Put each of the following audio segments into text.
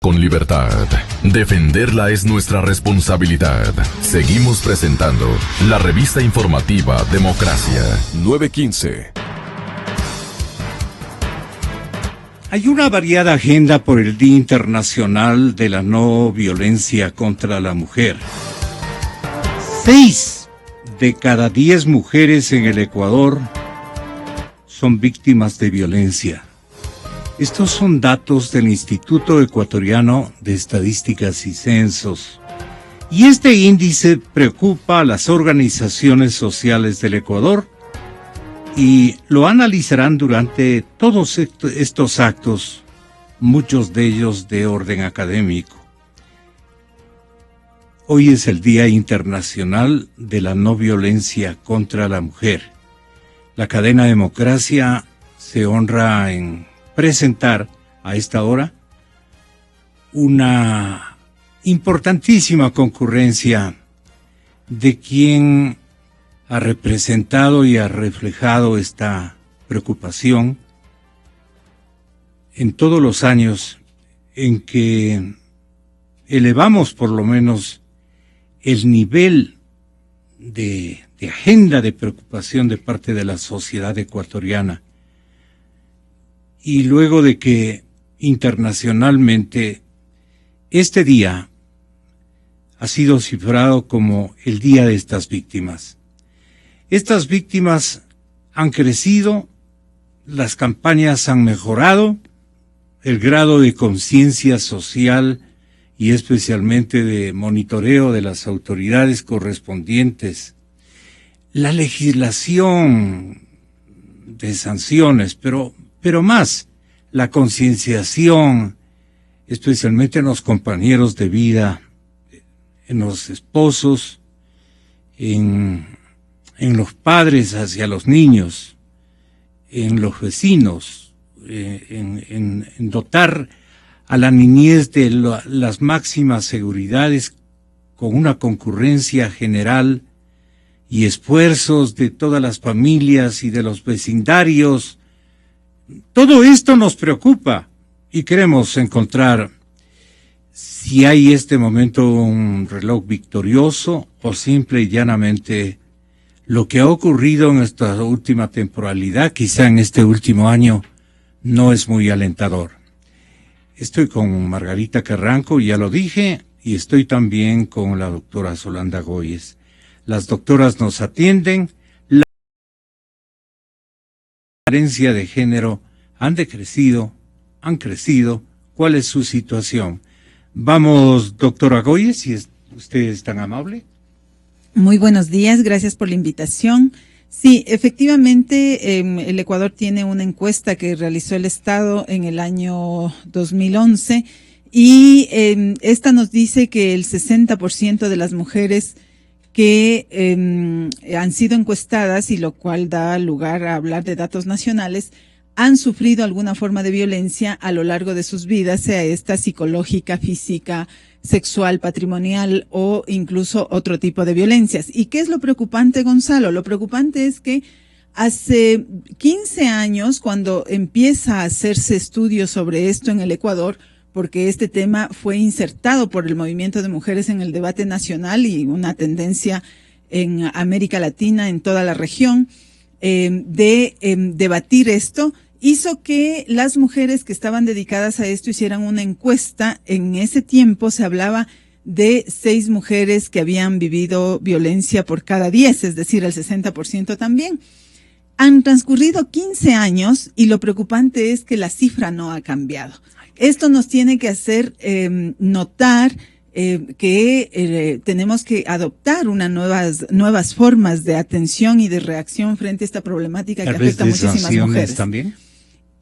Con libertad. Defenderla es nuestra responsabilidad. Seguimos presentando la revista informativa Democracia. 9:15. Hay una variada agenda por el Día Internacional de la No Violencia contra la Mujer. 6 de cada 10 mujeres en el Ecuador son víctimas de violencia. Estos son datos del Instituto Ecuatoriano de Estadísticas y Censos. Y este índice preocupa a las organizaciones sociales del Ecuador y lo analizarán durante todos estos actos, muchos de ellos de orden académico. Hoy es el Día Internacional de la No Violencia contra la Mujer. La cadena Democracia se honra en presentar a esta hora una importantísima concurrencia de quien ha representado y ha reflejado esta preocupación en todos los años en que elevamos por lo menos el nivel de agenda de preocupación de parte de la sociedad ecuatoriana. Y luego de que internacionalmente este día ha sido cifrado como el día de estas víctimas. Estas víctimas han crecido, las campañas han mejorado, el grado de conciencia social y especialmente de monitoreo de las autoridades correspondientes, la legislación de sanciones, pero más, la concienciación, especialmente en los compañeros de vida, en los esposos, en los padres hacia los niños, en los vecinos, en dotar a la niñez de las máximas seguridades con una concurrencia general y esfuerzos de todas las familias y de los vecindarios. Todo esto nos preocupa y queremos encontrar si hay este momento un reloj victorioso o simple y llanamente lo que ha ocurrido en esta última temporalidad, quizá en este último año, no es muy alentador. Estoy con Margarita Carranco, ya lo dije, y estoy también con la doctora Solanda Goyes. Las doctoras nos atienden. Diferencia de género han crecido, ¿cuál es su situación? Vamos, doctora Goyes, si usted es tan amable. Muy buenos días, gracias por la invitación. Sí, efectivamente, el Ecuador tiene una encuesta que realizó el Estado en el año 2011 y esta nos dice que el 60% de las mujeres que han sido encuestadas, y lo cual da lugar a hablar de datos nacionales, han sufrido alguna forma de violencia a lo largo de sus vidas, sea esta psicológica, física, sexual, patrimonial o incluso otro tipo de violencias. ¿Y qué es lo preocupante, Gonzalo? Lo preocupante es que hace 15 años, cuando empieza a hacerse estudios sobre esto en el Ecuador, porque este tema fue insertado por el movimiento de mujeres en el debate nacional y una tendencia en América Latina, en toda la región, de debatir esto, hizo que las mujeres que estaban dedicadas a esto hicieran una encuesta. En ese tiempo se hablaba de 6 mujeres que habían vivido violencia por cada 10, es decir, el 60% también. Han transcurrido 15 años y lo preocupante es que la cifra no ha cambiado. Esto nos tiene que hacer notar que tenemos que adoptar nuevas formas de atención y de reacción frente a esta problemática que afecta a muchísimas mujeres. ¿También?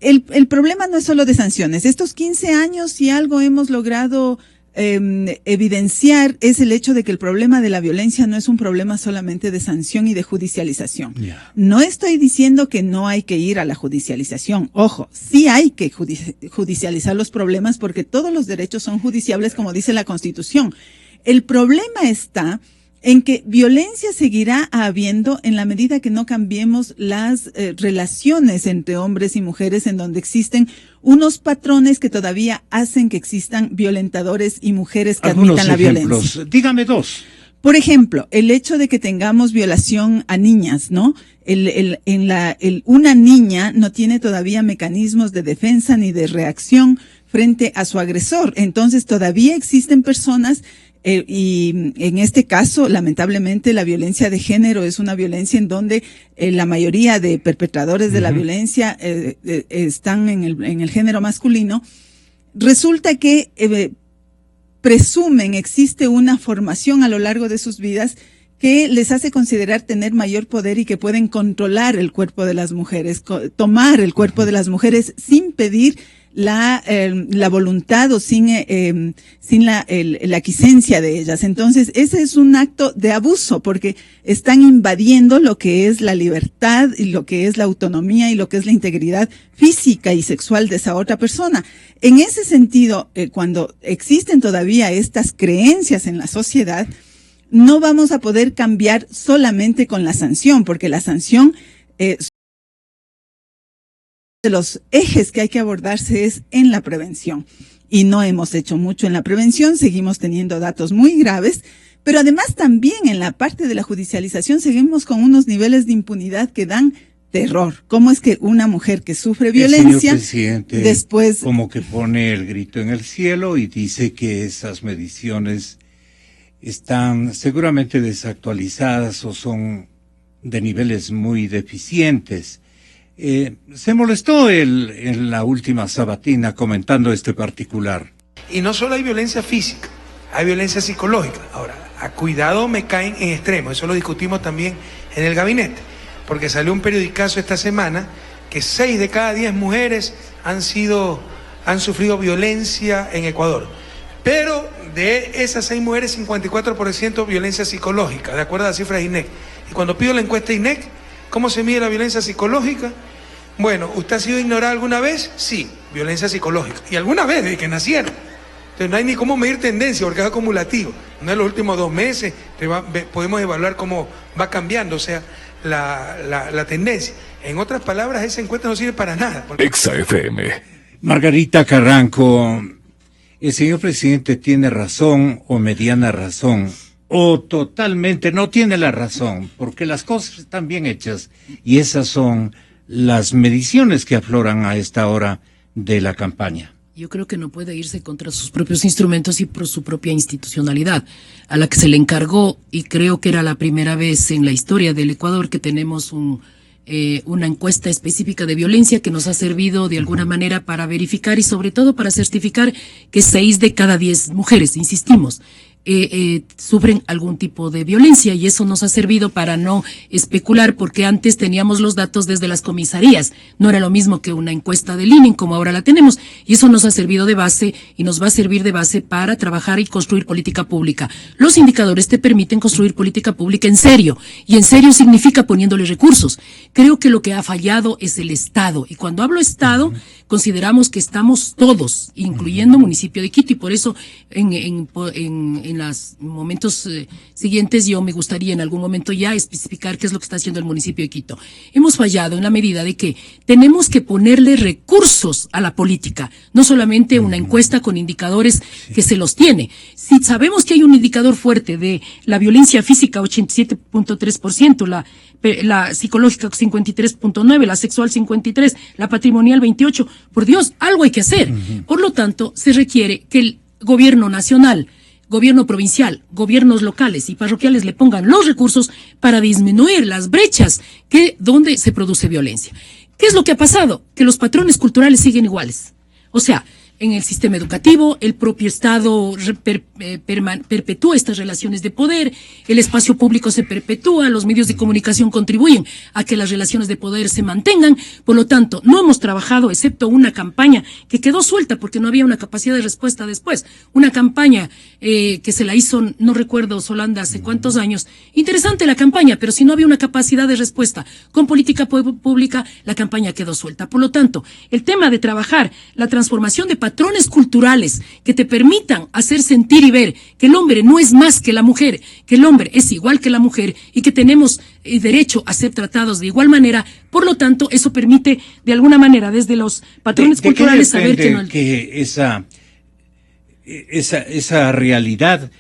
El problema no es solo de sanciones. Estos 15 años, si algo hemos logrado evidenciar, es el hecho de que el problema de la violencia no es un problema solamente de sanción y de judicialización. Yeah. No estoy diciendo que no hay que ir a la judicialización. Ojo, sí hay que judicializar los problemas porque todos los derechos son judiciables, como dice la Constitución. El problema está en que violencia seguirá habiendo en la medida que no cambiemos las relaciones entre hombres y mujeres, en donde existen unos patrones que todavía hacen que existan violentadores y mujeres que admitan la violencia. Dígame dos. Por ejemplo, el hecho de que tengamos violación a niñas, ¿no? Una niña no tiene todavía mecanismos de defensa ni de reacción frente a su agresor. Entonces todavía existen personas y en este caso, lamentablemente, la violencia de género es una violencia en donde la mayoría de perpetradores de la violencia están en el género masculino. Resulta que presumen, existe una formación a lo largo de sus vidas que les hace considerar tener mayor poder y que pueden controlar el cuerpo de las mujeres, tomar el cuerpo de las mujeres sin pedir la voluntad o sin la quiescencia de ellas. Entonces, ese es un acto de abuso porque están invadiendo lo que es la libertad y lo que es la autonomía y lo que es la integridad física y sexual de esa otra persona. En ese sentido, cuando existen todavía estas creencias en la sociedad, no vamos a poder cambiar solamente con la sanción, porque la sanción de los ejes que hay que abordarse es en la prevención. Y no hemos hecho mucho en la prevención, seguimos teniendo datos muy graves, pero además también en la parte de la judicialización seguimos con unos niveles de impunidad que dan terror. ¿Cómo es que una mujer que sufre violencia, el señor presidente, después como que pone el grito en el cielo y dice que esas mediciones están seguramente desactualizadas o son de niveles muy deficientes? Se molestó en la última sabatina comentando este particular. Y no solo hay violencia física, hay violencia psicológica. Ahora, a cuidado me caen en extremo, eso lo discutimos también en el gabinete, porque salió un periodicazo esta semana que 6 de cada 10 mujeres han sufrido violencia en Ecuador. Pero de esas 6 mujeres, 54% violencia psicológica, de acuerdo a las cifras de INEC. Y cuando pido la encuesta INEC, ¿cómo se mide la violencia psicológica? Bueno, ¿usted ha sido ignorado alguna vez? Sí, violencia psicológica. Y alguna vez, desde que nacieron. Entonces no hay ni cómo medir tendencia porque es acumulativo. No en los últimos 2 meses podemos evaluar cómo va cambiando, o sea, la tendencia. En otras palabras, esa encuesta no sirve para nada. Exa FM. Margarita Carranco, el señor presidente tiene razón o mediana razón, o totalmente no tiene la razón, porque las cosas están bien hechas y esas son las mediciones que afloran a esta hora de la campaña. Yo creo que no puede irse contra sus propios instrumentos y por su propia institucionalidad, a la que se le encargó, y creo que era la primera vez en la historia del Ecuador que tenemos una encuesta específica de violencia que nos ha servido de alguna manera para verificar y sobre todo para certificar que 6 de cada 10 mujeres, insistimos, sufren algún tipo de violencia, y eso nos ha servido para no especular, porque antes teníamos los datos desde las comisarías, no era lo mismo que una encuesta del INE como ahora la tenemos, y eso nos ha servido de base y nos va a servir de base para trabajar y construir política pública. Los indicadores te permiten construir política pública en serio, y en serio significa poniéndole recursos. Creo que lo que ha fallado es el Estado, y cuando hablo Estado, consideramos que estamos todos, incluyendo municipio de Quito, y por eso en los momentos siguientes yo me gustaría en algún momento ya especificar qué es lo que está haciendo el municipio de Quito. Hemos fallado en la medida de que tenemos que ponerle recursos a la política, no solamente una encuesta con indicadores que se los tiene. Si sabemos que hay un indicador fuerte de la violencia física 87.3%, la psicológica 53.9%, la sexual 53%, la patrimonial 28%, por Dios, algo hay que hacer. Por lo tanto, se requiere que el gobierno nacional, gobierno provincial, gobiernos locales y parroquiales le pongan los recursos para disminuir las brechas donde se produce violencia. ¿Qué es lo que ha pasado? Que los patrones culturales siguen iguales. O sea, en el sistema educativo, el propio Estado perpetúa estas relaciones de poder, el espacio público se perpetúa, los medios de comunicación contribuyen a que las relaciones de poder se mantengan. Por lo tanto, no hemos trabajado, excepto una campaña que quedó suelta porque no había una capacidad de respuesta después. Una campaña que se la hizo, no recuerdo, Solanda, hace cuántos años. Interesante la campaña, pero si no había una capacidad de respuesta con política pública, la campaña quedó suelta. Por lo tanto, el tema de trabajar la transformación de patrones culturales que te permitan hacer sentir y ver que el hombre no es más que la mujer, que el hombre es igual que la mujer y que tenemos derecho a ser tratados de igual manera. Por lo tanto, eso permite de alguna manera desde los patrones culturales saber que no... que esa realidad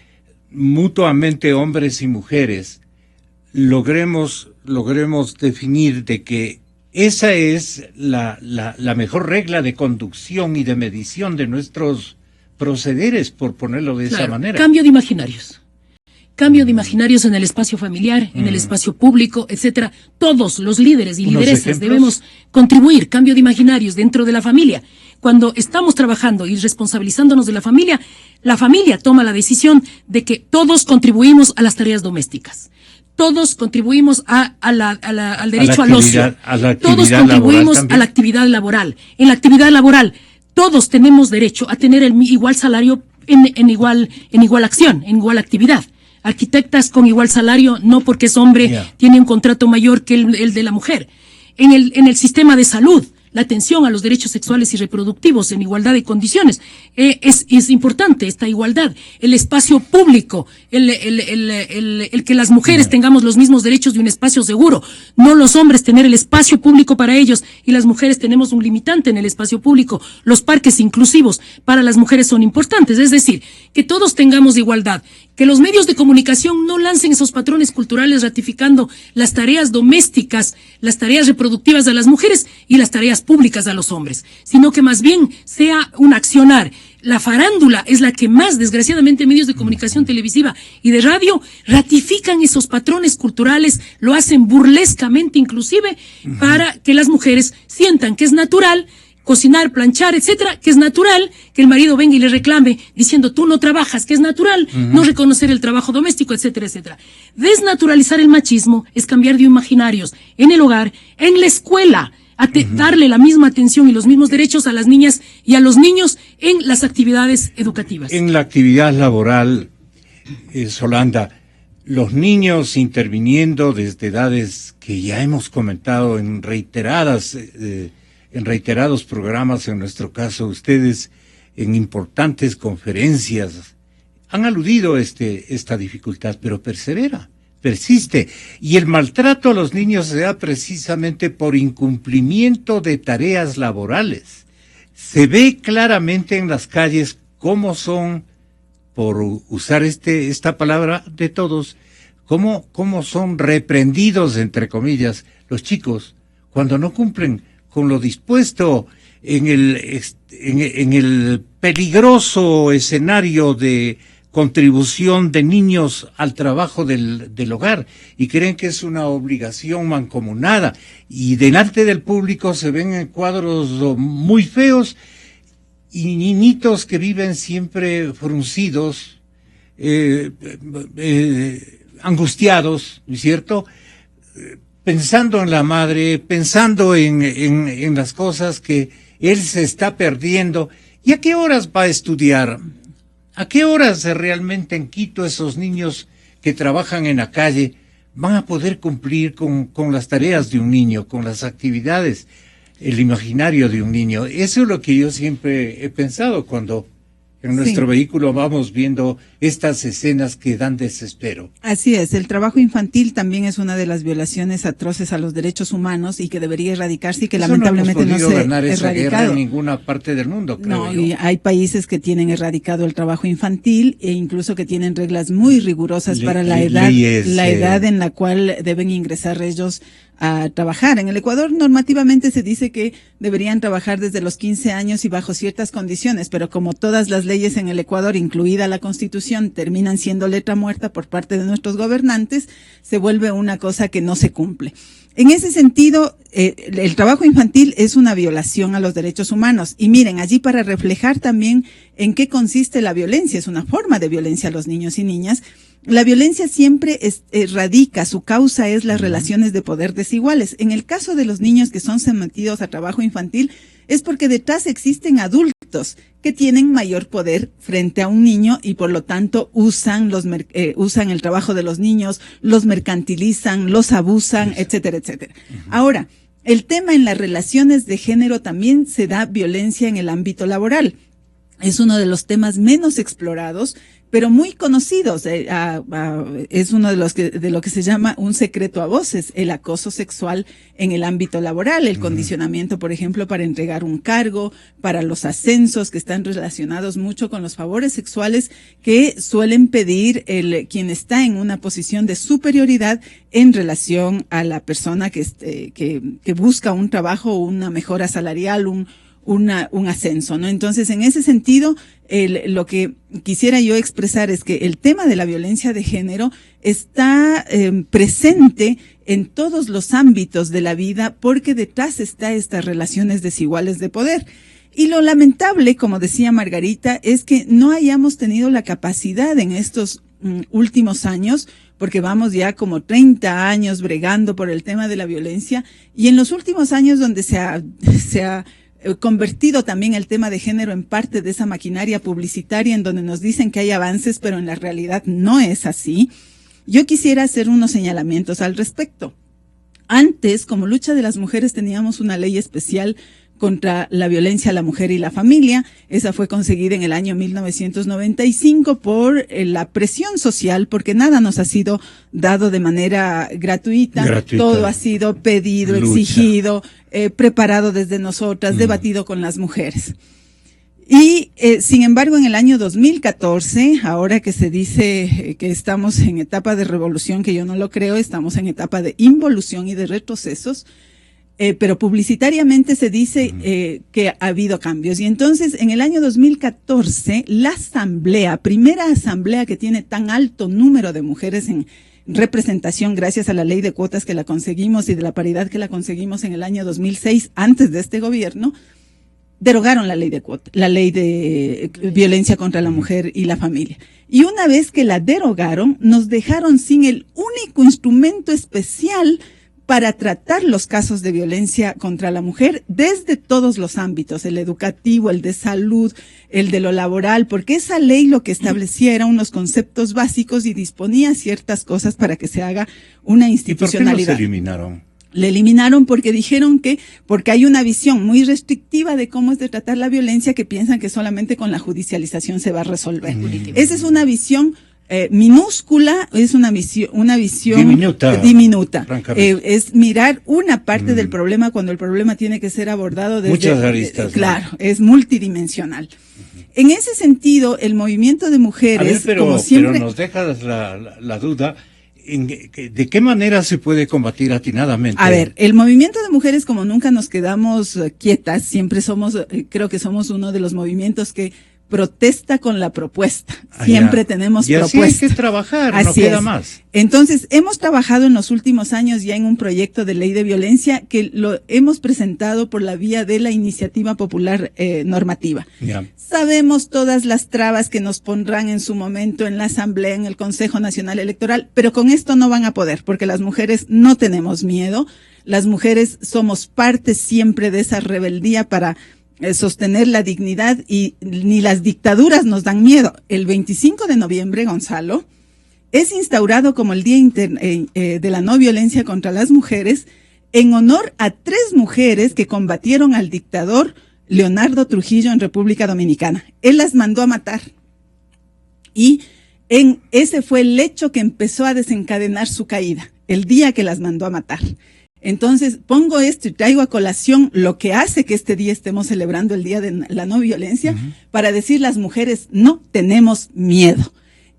mutuamente hombres y mujeres logremos definir de que esa es la mejor regla de conducción y de medición de nuestros procederes, por ponerlo de esa manera. Cambio de imaginarios. Cambio de imaginarios en el espacio familiar, en el espacio público, etcétera. Todos los líderes y lideresas debemos contribuir. Cambio de imaginarios dentro de la familia. Cuando estamos trabajando y responsabilizándonos de la familia toma la decisión de que todos contribuimos a las tareas domésticas. Todos contribuimos al derecho al ocio. Todos contribuimos a la actividad laboral. En la actividad laboral, todos tenemos derecho a tener el igual salario en igual acción, en igual actividad. Arquitectas con igual salario, no porque es hombre, tiene un contrato mayor que el de la mujer. En el sistema de salud, la atención a los derechos sexuales y reproductivos en igualdad de condiciones. Es importante esta igualdad. El espacio público, el que las mujeres tengamos los mismos derechos de un espacio seguro, no los hombres tener el espacio público para ellos y las mujeres tenemos un limitante en el espacio público. Los parques inclusivos para las mujeres son importantes, es decir, que todos tengamos igualdad, que los medios de comunicación no lancen esos patrones culturales ratificando las tareas domésticas, las tareas reproductivas de las mujeres y las tareas públicas a los hombres, sino que más bien sea un accionar. La farándula es la que más, desgraciadamente, medios de comunicación televisiva y de radio ratifican esos patrones culturales, lo hacen burlescamente inclusive, para que las mujeres sientan que es natural cocinar, planchar, etcétera, que es natural que el marido venga y le reclame diciendo tú no trabajas, que es natural no reconocer el trabajo doméstico, etcétera, etcétera. Desnaturalizar el machismo es cambiar de imaginarios en el hogar, en la escuela, darle la misma atención y los mismos derechos a las niñas y a los niños en las actividades educativas. En la actividad laboral, Solanda, los niños interviniendo desde edades que ya hemos comentado en reiterados programas, en nuestro caso ustedes, en importantes conferencias, han aludido esta dificultad, pero persiste. Y el maltrato a los niños se da precisamente por incumplimiento de tareas laborales. Se ve claramente en las calles cómo son, por usar esta palabra de todos, cómo son reprendidos, entre comillas, los chicos cuando no cumplen con lo dispuesto en el peligroso escenario de contribución de niños al trabajo del hogar, y creen que es una obligación mancomunada, y delante del público se ven cuadros muy feos y niñitos que viven siempre fruncidos, angustiados, ¿no es cierto?, pensando en la madre, pensando en las cosas que él se está perdiendo. ¿Y a qué horas va a estudiar? ¿A qué horas realmente en Quito esos niños que trabajan en la calle van a poder cumplir con las tareas de un niño, con las actividades, el imaginario de un niño? Eso es lo que yo siempre he pensado cuando en nuestro vehículo vamos viendo estas escenas que dan desespero. Así es, el trabajo infantil también es una de las violaciones atroces a los derechos humanos y que debería erradicarse y que lamentablemente no se ha ganar esa guerra erradicado en ninguna parte del mundo, creo yo. Y hay países que tienen erradicado el trabajo infantil e incluso que tienen reglas muy rigurosas para la edad en la cual deben ingresar ellos a trabajar. En el Ecuador normativamente se dice que deberían trabajar desde los 15 años y bajo ciertas condiciones, pero como todas las leyes en el Ecuador, incluida la Constitución, terminan siendo letra muerta por parte de nuestros gobernantes, se vuelve una cosa que no se cumple. En ese sentido, el trabajo infantil es una violación a los derechos humanos. Y miren, allí para reflejar también en qué consiste la violencia, es una forma de violencia a los niños y niñas. La violencia siempre radica, su causa es las relaciones de poder desiguales. En el caso de los niños que son sometidos a trabajo infantil, es porque detrás existen adultos que tienen mayor poder frente a un niño y por lo tanto usan el trabajo de los niños, los mercantilizan, los abusan, etcétera, etcétera. Ahora, el tema en las relaciones de género también se da violencia en el ámbito laboral. Es uno de los temas menos explorados, pero muy conocidos. Es uno de lo que se llama un secreto a voces, el acoso sexual en el ámbito laboral, el condicionamiento, por ejemplo, para entregar un cargo, para los ascensos que están relacionados mucho con los favores sexuales que suelen pedir quien está en una posición de superioridad en relación a la persona que busca un trabajo, una mejora salarial, un ascenso, ¿no? Entonces, en ese sentido, lo que quisiera yo expresar es que el tema de la violencia de género está presente en todos los ámbitos de la vida porque detrás está estas relaciones desiguales de poder. Y lo lamentable, como decía Margarita, es que no hayamos tenido la capacidad en estos últimos años, porque vamos ya como 30 años bregando por el tema de la violencia, y en los últimos años donde se ha convertido también el tema de género en parte de esa maquinaria publicitaria en donde nos dicen que hay avances, pero en la realidad no es así. Yo quisiera hacer unos señalamientos al respecto. Antes, como lucha de las mujeres, teníamos una ley especial contra la violencia a la mujer y la familia. Esa fue conseguida en el año 1995 por la presión social, porque nada nos ha sido dado de manera gratuita. Todo ha sido pedido, lucha, exigido, preparado desde nosotras, debatido con las mujeres. Y, sin embargo, en el año 2014, ahora que se dice que estamos en etapa de revolución, que yo no lo creo, estamos en etapa de involución y de retrocesos, pero publicitariamente se dice que ha habido cambios. Y entonces, en el año 2014, la asamblea, primera asamblea que tiene tan alto número de mujeres en representación gracias a la ley de cuotas que la conseguimos y de la paridad que la conseguimos en el año 2006, antes de este gobierno, derogaron la ley de cuotas, la ley de violencia contra la mujer y la familia. Y una vez que la derogaron, nos dejaron sin el único instrumento especial para tratar los casos de violencia contra la mujer desde todos los ámbitos, el educativo, el de salud, el de lo laboral, porque esa ley lo que establecía era unos conceptos básicos y disponía ciertas cosas para que se haga una institucionalidad. ¿Y por qué no se eliminaron? Le eliminaron porque dijeron porque hay una visión muy restrictiva de cómo es de tratar la violencia, que piensan que solamente con la judicialización se va a resolver. Esa es una visión minúscula, es una visión diminuta. Es mirar una parte del problema cuando el problema tiene que ser abordado desde muchas aristas. Claro, es multidimensional. En ese sentido, el movimiento de mujeres, como siempre, pero nos dejas la duda. ¿De qué manera se puede combatir atinadamente? A ver, el movimiento de mujeres, como nunca nos quedamos quietas, siempre creo que somos uno de los movimientos que protesta con la propuesta. Siempre tenemos propuesta. Y así hay que trabajar, no queda más. Entonces, hemos trabajado en los últimos años ya en un proyecto de ley de violencia que lo hemos presentado por la vía de la iniciativa popular normativa. Sabemos todas las trabas que nos pondrán en su momento en la Asamblea, en el Consejo Nacional Electoral, pero con esto no van a poder, porque las mujeres no tenemos miedo. Las mujeres somos parte siempre de esa rebeldía para sostener la dignidad, y ni las dictaduras nos dan miedo. El 25 de noviembre, Gonzalo, es instaurado como el Día de la No Violencia contra las Mujeres en honor a 3 mujeres que combatieron al dictador Leonardo Trujillo en República Dominicana. Él las mandó a matar. Y ese fue el hecho que empezó a desencadenar su caída, el día que las mandó a matar. Entonces, pongo esto y traigo a colación lo que hace que este día estemos celebrando el Día de la No Violencia, para decir: las mujeres no tenemos miedo.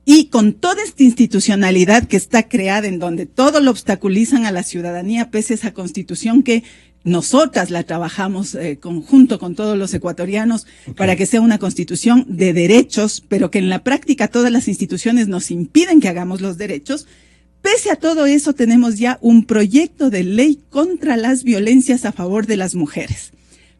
Y con toda esta institucionalidad que está creada, en donde todo lo obstaculizan a la ciudadanía, pese a esa constitución que nosotras la trabajamos conjunto con todos los ecuatorianos para que sea una constitución de derechos, pero que en la práctica todas las instituciones nos impiden que hagamos los derechos. Pese a todo eso, tenemos ya un proyecto de ley contra las violencias a favor de las mujeres,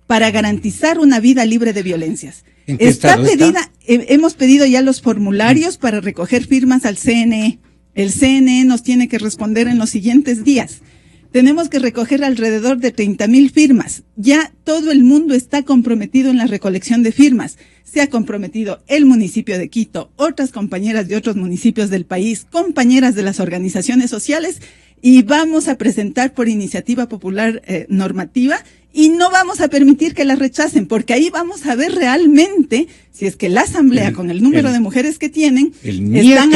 para garantizar una vida libre de violencias. Hemos pedido ya los formularios para recoger firmas al CNE. El CNE nos tiene que responder en los siguientes días. Tenemos que recoger alrededor de 30,000 firmas. Ya todo el mundo está comprometido en la recolección de firmas. Se ha comprometido el municipio de Quito, otras compañeras de otros municipios del país, compañeras de las organizaciones sociales, y vamos a presentar por iniciativa popular normativa y no vamos a permitir que las rechacen, porque ahí vamos a ver realmente si es que la Asamblea, con el número de mujeres que tienen, están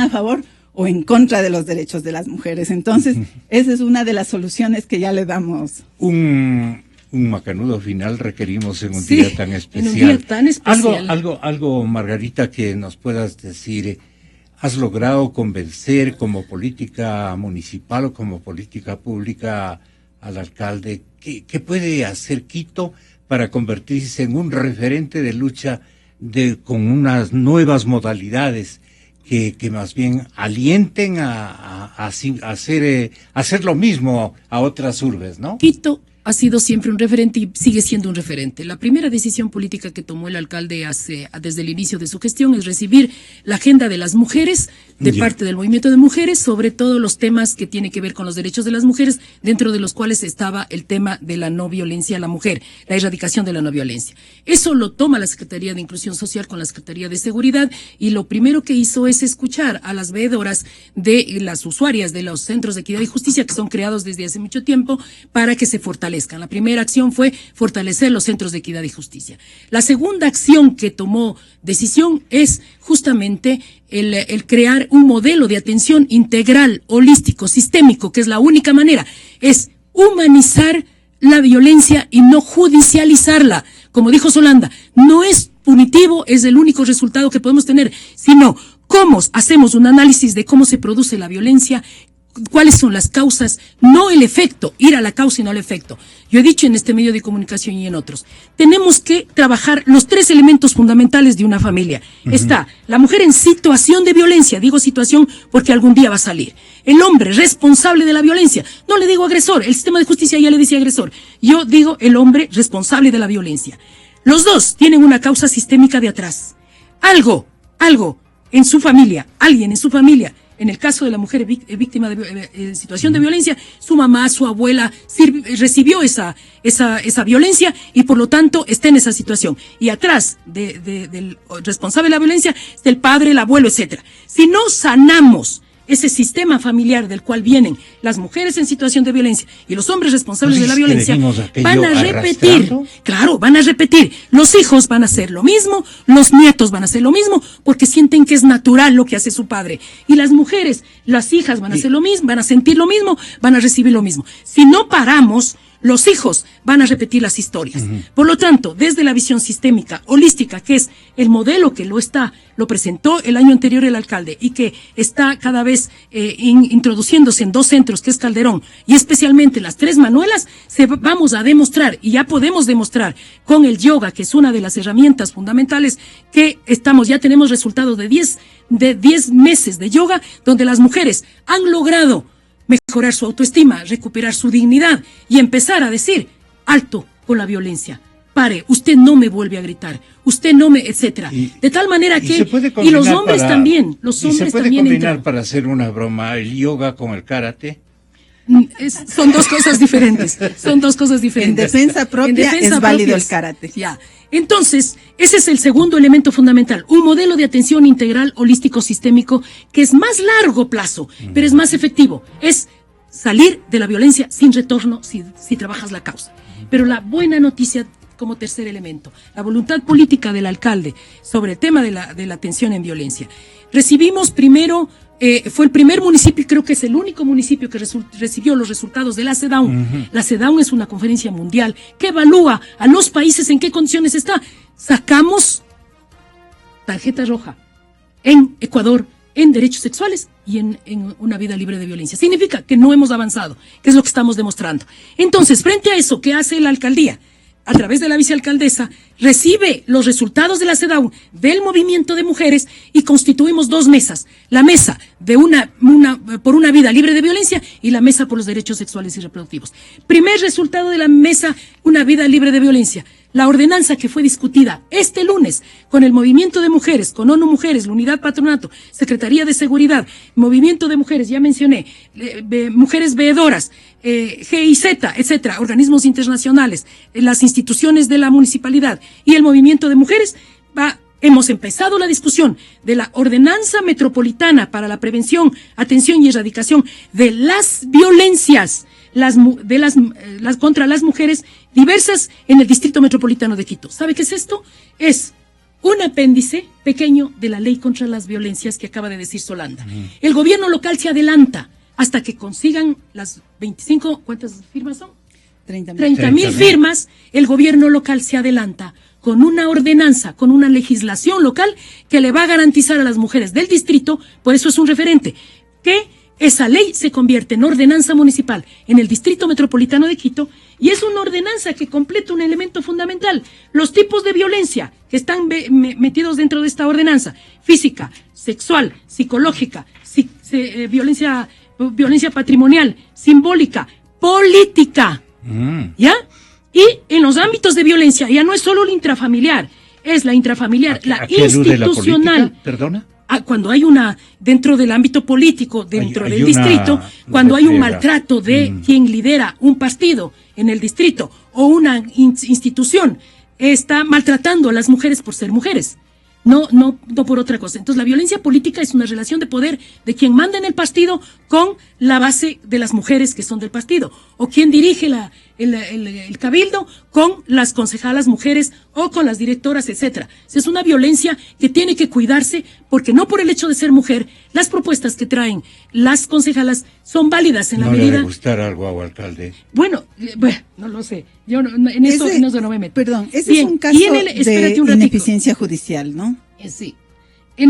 a favor o en contra de los derechos de las mujeres. Entonces, esa es una de las soluciones que ya le damos. Un macanudo final requerimos en un día tan especial. En un día tan especial. Algo, Margarita, que nos puedas decir. ¿Has logrado convencer como política municipal o como política pública al alcalde? ¿Qué puede hacer Quito para convertirse en un referente de lucha con unas nuevas modalidades que más bien alienten a hacer lo mismo a otras urbes, ¿no? Quito ha sido siempre un referente y sigue siendo un referente. La primera decisión política que tomó el alcalde desde el inicio de su gestión es recibir la agenda de las mujeres de parte del movimiento de mujeres, sobre todo los temas que tienen que ver con los derechos de las mujeres, dentro de los cuales estaba el tema de la no violencia a la mujer, la erradicación de la no violencia. Eso lo toma la Secretaría de Inclusión Social con la Secretaría de Seguridad, y lo primero que hizo es escuchar a las veedoras de las usuarias de los centros de equidad y justicia que son creados desde hace mucho tiempo para que se fortalezcan. La primera acción fue fortalecer los centros de equidad y justicia. La segunda acción que tomó decisión es justamente el crear un modelo de atención integral, holístico, sistémico, que es la única manera, es humanizar la violencia y no judicializarla. Como dijo Solanda, no es punitivo, es el único resultado que podemos tener, sino cómo hacemos un análisis de cómo se produce la violencia, cuáles son las causas, no el efecto, ir a la causa y no al efecto. Yo he dicho en este medio de comunicación y en otros, tenemos que trabajar los tres elementos fundamentales de una familia. Está la mujer en situación de violencia, digo situación porque algún día va a salir. El hombre responsable de la violencia, no le digo agresor, el sistema de justicia ya le dice agresor, yo digo el hombre responsable de la violencia. Los dos tienen una causa sistémica de atrás. Algo en su familia, alguien en su familia. En el caso de la mujer víctima de situación de violencia, su mamá, su abuela recibió esa violencia y por lo tanto está en esa situación. Y atrás del responsable de la violencia está el padre, el abuelo, etcétera. Si no sanamos ese sistema familiar del cual vienen las mujeres en situación de violencia y los hombres responsables de la violencia, van a repetir, van a repetir. Los hijos van a hacer lo mismo, los nietos van a hacer lo mismo, porque sienten que es natural lo que hace su padre. Y las mujeres, las hijas van a hacer lo mismo, van a sentir lo mismo, van a recibir lo mismo. Si no paramos, los hijos van a repetir las historias. Por lo tanto, desde la visión sistémica, holística, que es el modelo que lo presentó el año anterior el alcalde y que está cada vez introduciéndose en 2 centros, que es Calderón y especialmente las 3 Manuelas, vamos a demostrar, y ya podemos demostrar con el yoga, que es una de las herramientas fundamentales, que ya tenemos resultados de 10 meses de yoga, donde las mujeres han logrado mejorar su autoestima, recuperar su dignidad y empezar a decir, alto con la violencia, pare, usted no me vuelve a gritar, usted no me, etcétera. De tal manera que, y los hombres también, ¿se puede combinar para hacer una broma el yoga con el karate? Son dos cosas diferentes, En defensa propia es válido el karate. Ya. Entonces, ese es el segundo elemento fundamental, un modelo de atención integral, holístico, sistémico, que es más largo plazo, pero es más efectivo. Es salir de la violencia sin retorno si trabajas la causa. Pero la buena noticia, como tercer elemento, la voluntad política del alcalde sobre el tema de la atención en violencia. Recibimos primero, fue el primer municipio, y creo que es el único municipio que recibió los resultados de la CEDAW. La CEDAW es una conferencia mundial que evalúa a los países en qué condiciones está. Sacamos tarjeta roja en Ecuador en derechos sexuales y en una vida libre de violencia. Significa que no hemos avanzado, que es lo que estamos demostrando. Entonces, frente a eso, ¿qué hace la alcaldía? A través de la vicealcaldesa, recibe los resultados de la CEDAW del movimiento de mujeres y constituimos 2 mesas. La mesa de por una vida libre de violencia y la mesa por los derechos sexuales y reproductivos. Primer resultado de la mesa, una vida libre de violencia. La ordenanza que fue discutida este lunes con el movimiento de mujeres, con ONU Mujeres, la Unidad Patronato, Secretaría de Seguridad, movimiento de mujeres, ya mencioné, mujeres veedoras, GIZ, etcétera, organismos internacionales, las instituciones de la municipalidad y el movimiento de mujeres, hemos empezado la discusión de la ordenanza metropolitana para la prevención, atención y erradicación de las violencias. contra las mujeres diversas en el Distrito Metropolitano de Quito. ¿Sabe qué es esto? Es un apéndice pequeño de la ley contra las violencias que acaba de decir Solanda. El gobierno local se adelanta hasta que consigan las 25, ¿cuántas firmas son? 30.000 firmas. El gobierno local se adelanta con una ordenanza, con una legislación local que le va a garantizar a las mujeres del distrito, por eso es un referente, que esa ley se convierte en ordenanza municipal en el Distrito Metropolitano de Quito, y es una ordenanza que completa un elemento fundamental: los tipos de violencia que están metidos dentro de esta ordenanza: física, sexual, psicológica, violencia patrimonial, simbólica, política, ¿ya? Y en los ámbitos de violencia ya no es solo la intrafamiliar, es la intrafamiliar, la institucional. ¿Perdona? Cuando hay dentro del ámbito político, dentro del distrito, cuando hay un maltrato de quien lidera un partido en el distrito o una institución, está maltratando a las mujeres por ser mujeres. No por otra cosa. Entonces la violencia política es una relación de poder de quien manda en el partido con la base de las mujeres que son del partido, o quien dirige el cabildo con las concejalas mujeres o con las directoras, etcétera. Es una violencia que tiene que cuidarse, porque no por el hecho de ser mujer, las propuestas que traen las concejalas son válidas en la medida. ¿No le debe gustar algo a alcalde? Bueno, no lo sé. Yo en eso no me meto. Perdón, ese es un caso de ineficiencia judicial, ¿no? Sí. Y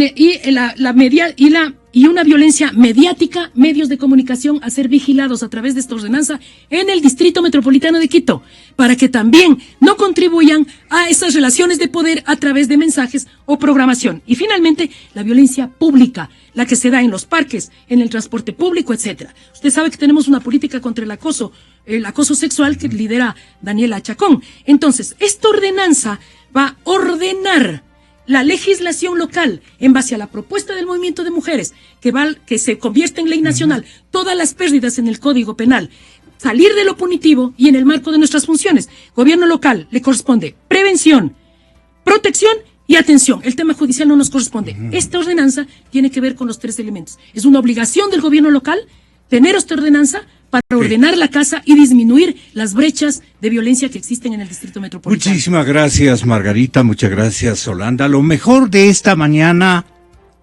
una violencia mediática, medios de comunicación a ser vigilados a través de esta ordenanza en el Distrito Metropolitano de Quito, para que también no contribuyan a esas relaciones de poder a través de mensajes o programación. Y finalmente, la violencia pública, la que se da en los parques, en el transporte público, etcétera. Usted sabe que tenemos una política contra el acoso sexual que lidera Daniela Chacón. Entonces, esta ordenanza va a ordenar la legislación local en base a la propuesta del movimiento de mujeres, que se convierte en ley nacional, todas las pérdidas en el Código Penal, salir de lo punitivo y en el marco de nuestras funciones. Gobierno local le corresponde prevención, protección y atención. El tema judicial no nos corresponde. Esta ordenanza tiene que ver con los tres elementos. Es una obligación del gobierno local tener esta ordenanza para ordenar la casa y disminuir las brechas de violencia que existen en el Distrito Metropolitano. Muchísimas gracias, Margarita, muchas gracias, Solanda. Lo mejor de esta mañana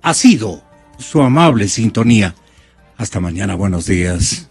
ha sido su amable sintonía. Hasta mañana, buenos días.